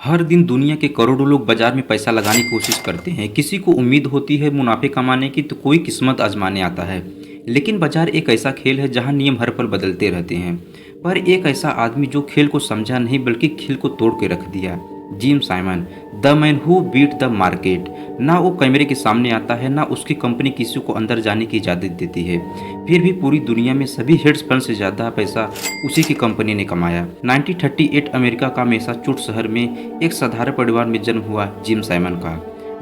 हर दिन दुनिया के करोड़ों लोग बाजार में पैसा लगाने की कोशिश करते हैं। किसी को उम्मीद होती है मुनाफे कमाने की, तो कोई किस्मत आजमाने आता है। लेकिन बाजार एक ऐसा खेल है जहां नियम हर पल बदलते रहते हैं। पर एक ऐसा आदमी जो खेल को समझा नहीं बल्कि खेल को तोड़ के रख दिया, Jim Simon, the man who beat the market. ना वो कैमरे के सामने आता है, ना उसकी कंपनी किसी को अंदर जाने की इजाज़त देती है। फिर भी पूरी दुनिया में सभी हेड्स फंड से ज़्यादा पैसा उसी की कंपनी ने कमाया। 1938 अमेरिका का मैसाचुसेट्स शहर में एक साधारण परिवार में जन्म हुआ जिम साइमन का।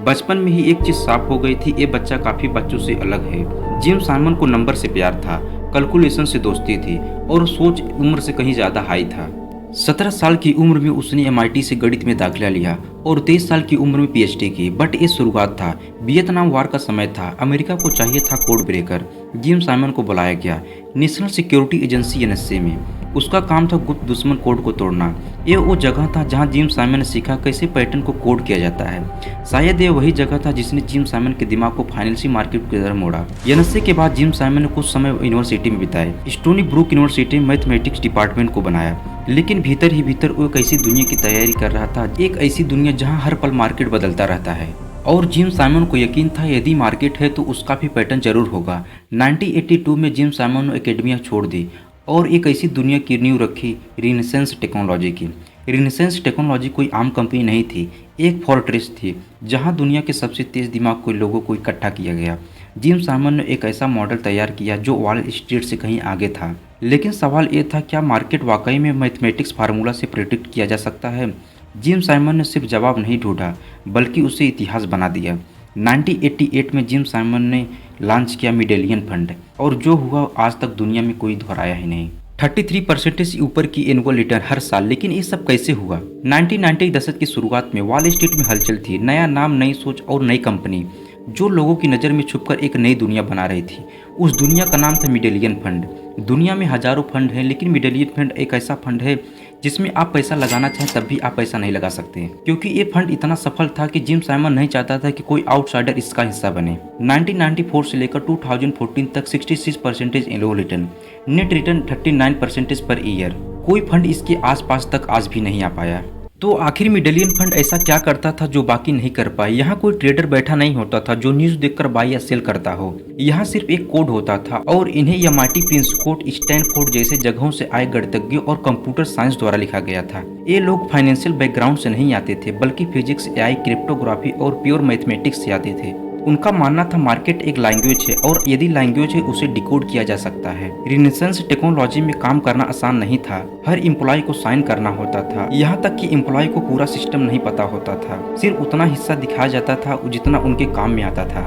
बचपन में ही एक चीज़ साफ हो गई थी, ये बच्चा काफ़ी बच्चों से अलग है। जिम साइमन को नंबर से प्यार था, कैलकुलेशन से दोस्ती थी और सोच उम्र से कहीं ज़्यादा हाई था। 17 साल की उम्र में उसने MIT से गणित में दाखिला लिया और 23 साल की उम्र में PhD की। बट ये शुरुआत था। वियतनाम वार का समय था। अमेरिका को चाहिए था कोड ब्रेकर। जिम साइमन को बुलाया गया नेशनल सिक्योरिटी एजेंसी NSA में। उसका काम था गुप्त दुश्मन कोड को तोड़ना। ये वो जगह था जहां जिम साइमन ने सीखा कैसे पैटर्न को कोड किया जाता है। शायद ये वही जगह था जिसने जिम साइमन के दिमाग को फाइनेंशियल मार्केट की तरफ मोड़ा। NSA के बाद जिम साइमन ने कुछ समय यूनिवर्सिटी में बिताए। स्टोनी ब्रुक यूनिवर्सिटी में मैथमेटिक्स डिपार्टमेंट को बनाया। लेकिन भीतर ही भीतर वो एक ऐसी दुनिया की तैयारी कर रहा था, एक ऐसी दुनिया जहां हर पल मार्केट बदलता रहता है। और जिम साइमन को यकीन था यदि मार्केट है तो उसका भी पैटर्न जरूर होगा। 1982 में जिम साइमन ने एकेडमिया छोड़ दी और एक ऐसी दुनिया की नींव रखी, रिनेसेंस टेक्नोलॉजी की। रिनेसेंस टेक्नोलॉजी कोई आम कंपनी नहीं थी, एक फोर्ट्रेस थी जहां दुनिया के सबसे तेज दिमाग के लोगों को इकट्ठा किया गया। जिम साइमन ने एक ऐसा मॉडल तैयार किया जो वॉल स्ट्रीट से कहीं आगे था। लेकिन सवाल ये था, क्या मार्केट वाकई में मैथमेटिक्स फार्मूला से प्रेडिक्ट किया जा सकता है? जिम साइमन ने सिर्फ जवाब नहीं ढूंढा बल्कि उसे इतिहास बना दिया। 1988 में जिम साइमन ने लॉन्च किया मिडेलियन फंड और जो हुआ आज तक दुनिया में कोई दोहराया ही नहीं। 33% से ऊपर की एनुअल रिटर्न हर साल। लेकिन ये सब कैसे हुआ? 1990 दशक की शुरुआत में वॉल स्ट्रीट में हलचल थी। नया नाम, नई सोच और नई कंपनी जो लोगों की नज़र में छुपकर एक नई दुनिया बना रही थी। उस दुनिया का नाम था मिडेलियन फंड। दुनिया में हजारों फंड हैं, लेकिन मिडेलियन फंड एक ऐसा फंड है जिसमें आप पैसा लगाना चाहें तब भी आप पैसा नहीं लगा सकते, क्योंकि ये फंड इतना सफल था कि जिम साइमन नहीं चाहता था कि कोई आउटसाइडर इसका हिस्सा बने। 1994 से लेकर 2014 तक 66% annual return, net return 39% per year. कोई फंड इसके आसपास तक आज भी नहीं आ पाया। तो आखिर मिडेलियन फंड ऐसा क्या करता था जो बाकी नहीं कर पाए? यहाँ कोई ट्रेडर बैठा नहीं होता था जो न्यूज देखकर बाय या सेल करता हो। यहाँ सिर्फ एक कोड होता था और इन्हें MIT, प्रिंसकोट, स्टैनफोर्ड जैसे जगहों से आए गणितज्ञों और कंप्यूटर साइंस द्वारा लिखा गया था। ये लोग फाइनेंशियल बैकग्राउंड से नहीं आते थे बल्कि फिजिक्स, AI, क्रिप्टोग्राफी और प्योर मैथमेटिक्स से आते थे। उनका मानना था मार्केट एक लैंग्वेज है और यदि लैंग्वेज है उसे डिकोड किया जा सकता है। रिनेसेंस टेक्नोलॉजी में काम करना आसान नहीं था। हर एम्प्लॉय को साइन करना होता था, यहाँ तक कि एम्प्लॉय को पूरा सिस्टम नहीं पता होता था। सिर्फ उतना हिस्सा दिखाया जाता था जितना उनके काम में आता था।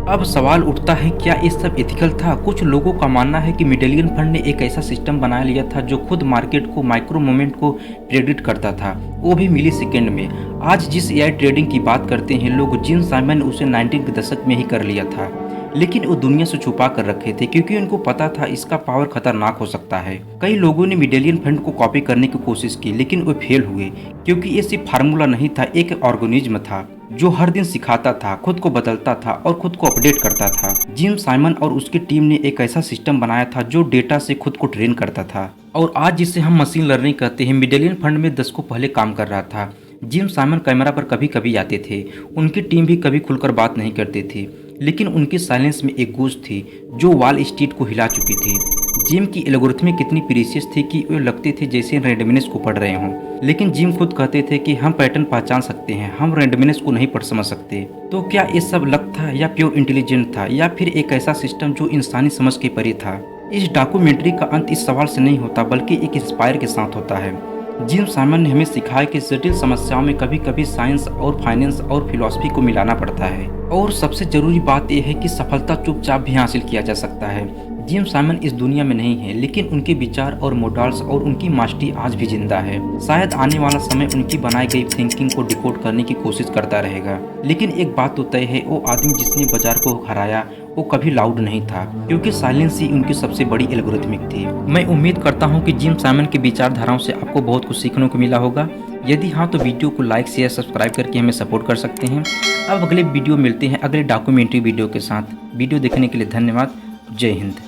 अब सवाल उठता है, क्या ये सब एथिकल था? कुछ लोगों का मानना है कि मिडेलियन फंड ने एक ऐसा सिस्टम बना लिया था जो खुद मार्केट को, माइक्रो मोमेंट को प्रेडिक्ट करता था, वो भी मिली सेकेंड में। आज जिस AI ट्रेडिंग की बात करते हैं लोग, जिम साइमन ने उसे 19 के दशक में ही कर लिया था। लेकिन वो दुनिया से छुपा कर रखे थे क्योंकि उनको पता था इसका पावर खतरनाक हो सकता है। कई लोगों ने मिडेलियन फंड को कॉपी करने की कोशिश की लेकिन वो फेल हुए, क्योंकि ये सिर्फ फार्मूला नहीं था, एक ऑर्गेनिज्म था जो हर दिन सिखाता था, खुद को बदलता था और खुद को अपडेट करता था। जिम साइमन और उसकी टीम ने एक ऐसा सिस्टम बनाया था जो डेटा से खुद को ट्रेन करता था और आज जिसे हम मशीन लर्निंग कहते हैं, मिडेलियन फंड में दशकों पहले काम कर रहा था। जिम साइमन कैमरा पर कभी कभी आते थे, उनकी टीम भी कभी खुलकर बात नहीं करती थी, लेकिन उनके साइलेंस में एक गूंज थी जो वॉल स्ट्रीट को हिला चुकी थी। जिम की एल्गोरिथम कितनी प्रीसियस थी कि वे लगते थे जैसे रैंडमनेस को पढ़ रहे हों, लेकिन जिम खुद कहते थे कि हम पैटर्न पहचान सकते हैं, हम रैंडमनेस को नहीं पढ़ समझ सकते। तो क्या ये सब लक था या प्योर इंटेलिजेंट था या फिर एक ऐसा सिस्टम जो इंसानी समझ के परे था? इस डॉक्यूमेंट्री का अंत इस सवाल से नहीं होता बल्कि एक इंस्पायर के साथ होता है। जिम साइमन ने हमें सिखाया कि जटिल समस्याओं में कभी कभी साइंस और फाइनेंस और फिलॉसफी को मिलाना पड़ता है। और सबसे जरूरी बात यह है कि सफलता चुपचाप भी हासिल किया जा सकता है। जिम साइमन इस दुनिया में नहीं है, लेकिन उनके विचार और मॉडल्स और उनकी मास्टरी आज भी जिंदा है। शायद आने वाला समय उनकी बनाई गई थिंकिंग को डिकोड करने की कोशिश करता रहेगा। लेकिन एक बात तो तय है, वो आदमी जिसने बाजार को हराया वो कभी लाउड नहीं था, क्योंकि साइलेंस ही उनकी सबसे बड़ी एल्गोरिथमिक थी। मैं उम्मीद करता हूँ कि जिम साइमन की विचारधाराओं से आपको बहुत कुछ सीखने को मिला होगा। यदि हाँ तो वीडियो को लाइक, शेयर, सब्सक्राइब करके हमें सपोर्ट कर सकते हैं। अब अगले वीडियो मिलते हैं अगले डॉक्यूमेंट्री वीडियो के साथ। वीडियो देखने के लिए धन्यवाद। जय हिंद।